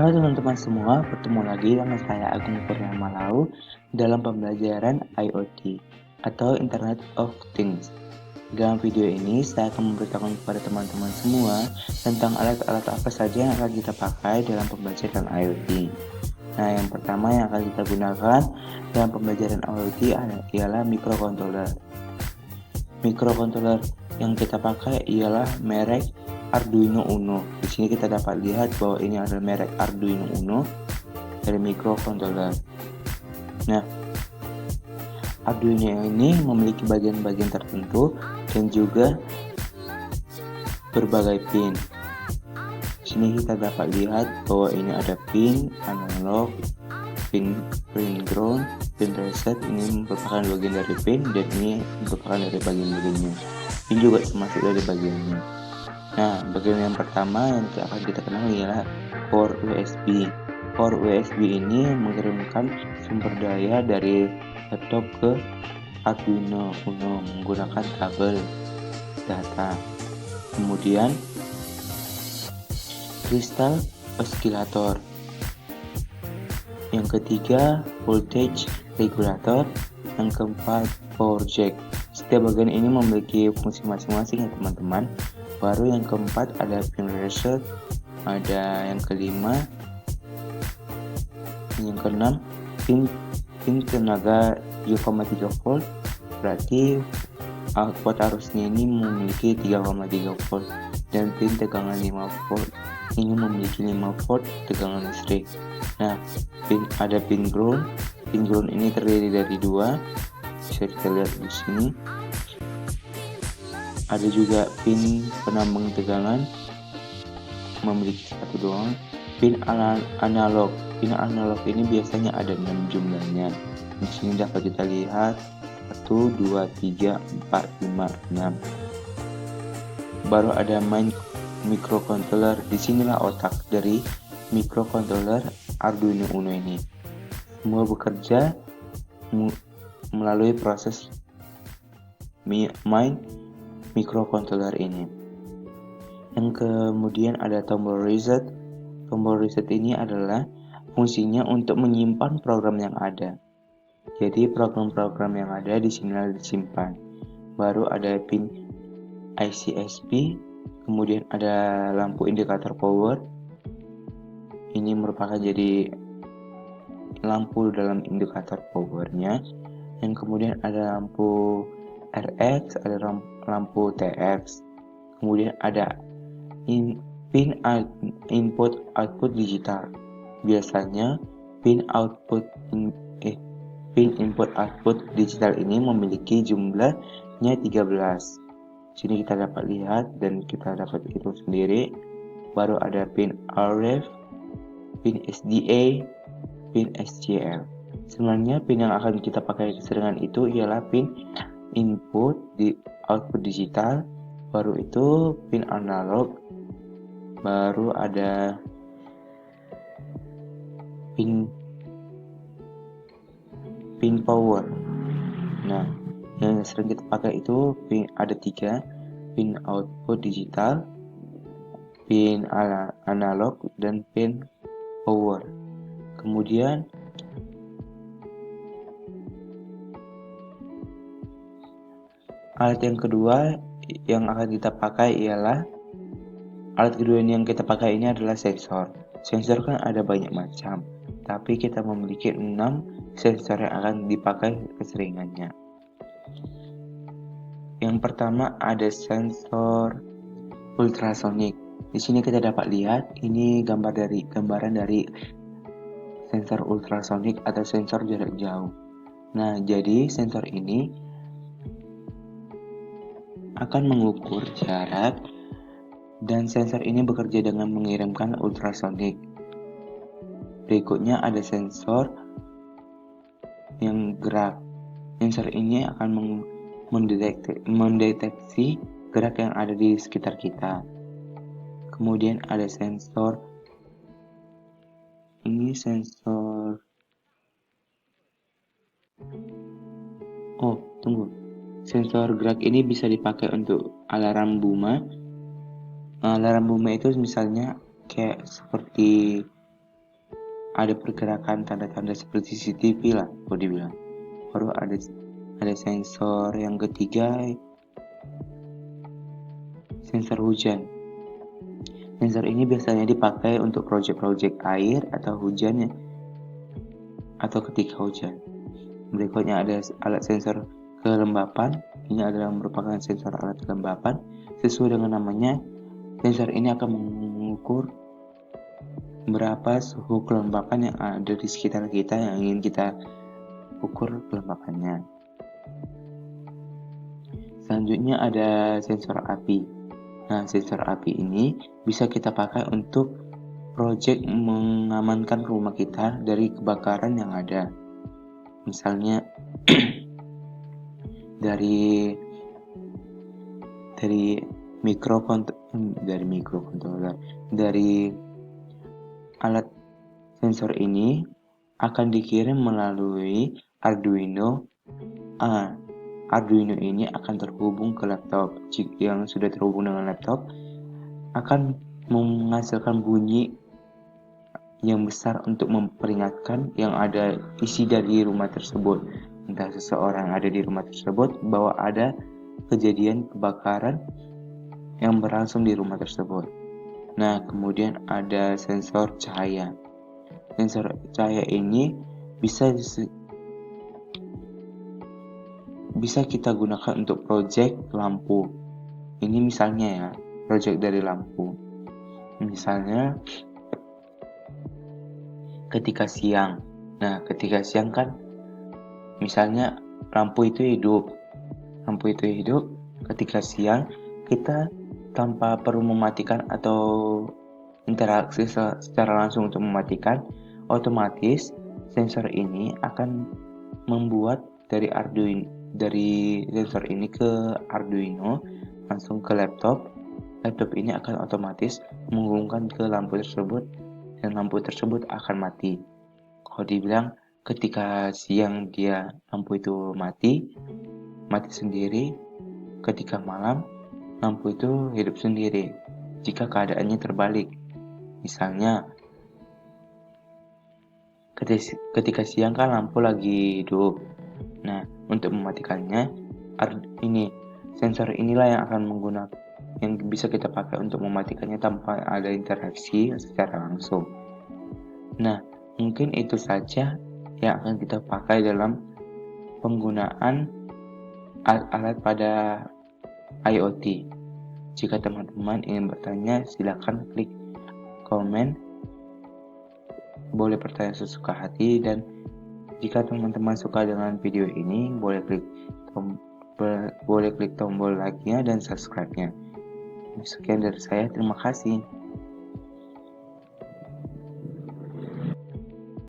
Halo teman-teman semua, bertemu lagi dengan saya Agung Purnamalau dalam pembelajaran IoT atau Internet of Things. Dalam video ini, saya akan memberitahukan kepada teman-teman semua tentang alat-alat apa saja yang akan kita pakai dalam pembelajaran IoT. Nah, yang pertama yang akan kita gunakan dalam pembelajaran IoT ialah microcontroller. Microcontroller yang kita pakai ialah merek Arduino Uno. Di sini kita dapat lihat bahwa ini adalah merek Arduino Uno dari microcontroller. Nah, Arduino ini memiliki bagian-bagian tertentu dan juga berbagai pin. Di sini kita dapat lihat bahwa ini ada pin analog, pin ground, pin reset. Ini merupakan bagian dari pin dan ini merupakan dari bagian-bagiannya. Pin juga termasuk dari bagiannya. Nah, bagian yang pertama yang akan kita kenal ialah port USB. Port USB ini mengirimkan sumber daya dari laptop ke Arduino Uno menggunakan kabel data. Kemudian kristal oscillator. Yang ketiga, voltage regulator. Yang keempat, power jack. Setiap bagian ini memiliki fungsi masing-masing ya teman-teman. Baru yang keempat ada pin reset, ada yang kelima, yang keenam pin tenaga 3,3 volt, berarti output arusnya ini memiliki 3,3 volt, dan pin tegangan 5 volt ini memiliki 5 volt tegangan listrik. Nah, ada pin ground. Pin ground ini terdiri dari dua, bisa kita lihat di sini. Ada juga pin penambang tegangan memiliki satu doang. Pin analog. Pin analog ini biasanya ada 6 jumlahnya. Di sini dapat kita lihat 1, 2, 3, 4, 5, 6. Baru ada microcontroller. Disinilah otak dari microcontroller Arduino Uno ini. Semua bekerja melalui proses microcontroller ini. Yang kemudian ada tombol reset. Tombol reset ini adalah fungsinya untuk menyimpan program yang ada. Jadi program-program yang ada di sini disimpan. Baru ada pin ICSP, kemudian ada lampu indikator power. Ini merupakan jadi lampu dalam indikator powernya. Yang kemudian ada lampu RX, ada lampu TX. Kemudian ada pin input-output digital. Biasanya pin input-output digital ini memiliki jumlahnya 13. Sini kita dapat lihat dan kita dapat hitung sendiri. Baru ada pin RF, pin SDA, pin SCL. Sebenarnya pin yang akan kita pakai keseringan itu ialah pin input di output digital, baru itu pin analog, baru ada pin power. Nah, yang sering kita pakai itu ada 3, pin output digital, pin analog, dan pin power. Kemudian alat yang kedua yang akan kita pakai ialah yang kita pakai ini adalah sensor. Sensor kan ada banyak macam, tapi kita memiliki 6 sensor yang akan dipakai keseringannya. Yang pertama ada sensor ultrasonic. Di sini kita dapat lihat ini gambaran dari sensor ultrasonic atau sensor jarak jauh. Nah, jadi sensor ini akan mengukur jarak dan sensor ini bekerja dengan mengirimkan ultrasonik. Berikutnya ada sensor yang gerak. Sensor ini akan mendeteksi gerak yang ada di sekitar kita. Kemudian ada sensor Sensor gerak ini bisa dipakai untuk alarm Buma. Alarm Buma itu misalnya kayak seperti ada pergerakan tanda-tanda seperti CCTV lah, boleh dibilang. Baru ada sensor yang ketiga, sensor hujan. Sensor ini biasanya dipakai untuk proyek-proyek air atau hujan atau ketika hujan. Berikutnya ada alat sensor kelembapan. Ini adalah merupakan sensor alat kelembapan. Sesuai dengan namanya, sensor ini akan mengukur berapa suhu kelembapan yang ada di sekitar kita yang ingin kita ukur kelembapannya. Selanjutnya ada sensor api. Nah, sensor api ini bisa kita pakai untuk proyek mengamankan rumah kita dari kebakaran yang ada. Misalnya dari mikrokontroller, dari alat sensor ini akan dikirim melalui Arduino. Arduino ini akan terhubung ke laptop. Yang sudah terhubung dengan laptop akan menghasilkan bunyi yang besar untuk memperingatkan yang ada isi dari rumah tersebut. Entah seseorang ada di rumah tersebut bahwa ada kejadian kebakaran yang berlangsung di rumah tersebut. Nah, kemudian ada sensor cahaya. Sensor cahaya ini bisa kita gunakan untuk proyek lampu. Ini misalnya ya, proyek dari lampu. Misalnya ketika siang. Nah, ketika siang kan misalnya lampu itu hidup. Ketika siang kita tanpa perlu mematikan atau interaksi secara langsung untuk mematikan, otomatis sensor ini akan membuat dari sensor ini ke Arduino langsung ke laptop. Laptop ini akan otomatis menghubungkan ke lampu tersebut dan lampu tersebut akan mati. Kalau dibilang ketika siang lampu itu mati sendiri, ketika malam lampu itu hidup sendiri. Jika keadaannya terbalik, misalnya ketika siang kan lampu lagi hidup. Nah, untuk mematikannya, sensor inilah yang bisa kita pakai untuk mematikannya tanpa ada interaksi secara langsung. Nah, mungkin itu saja yang akan kita pakai dalam penggunaan alat pada IoT. Jika teman-teman ingin bertanya, silakan klik komen. Boleh bertanya sesuka hati, dan jika teman-teman suka dengan video ini, boleh klik tombol like-nya dan subscribe-nya. Sekian dari saya, terima kasih.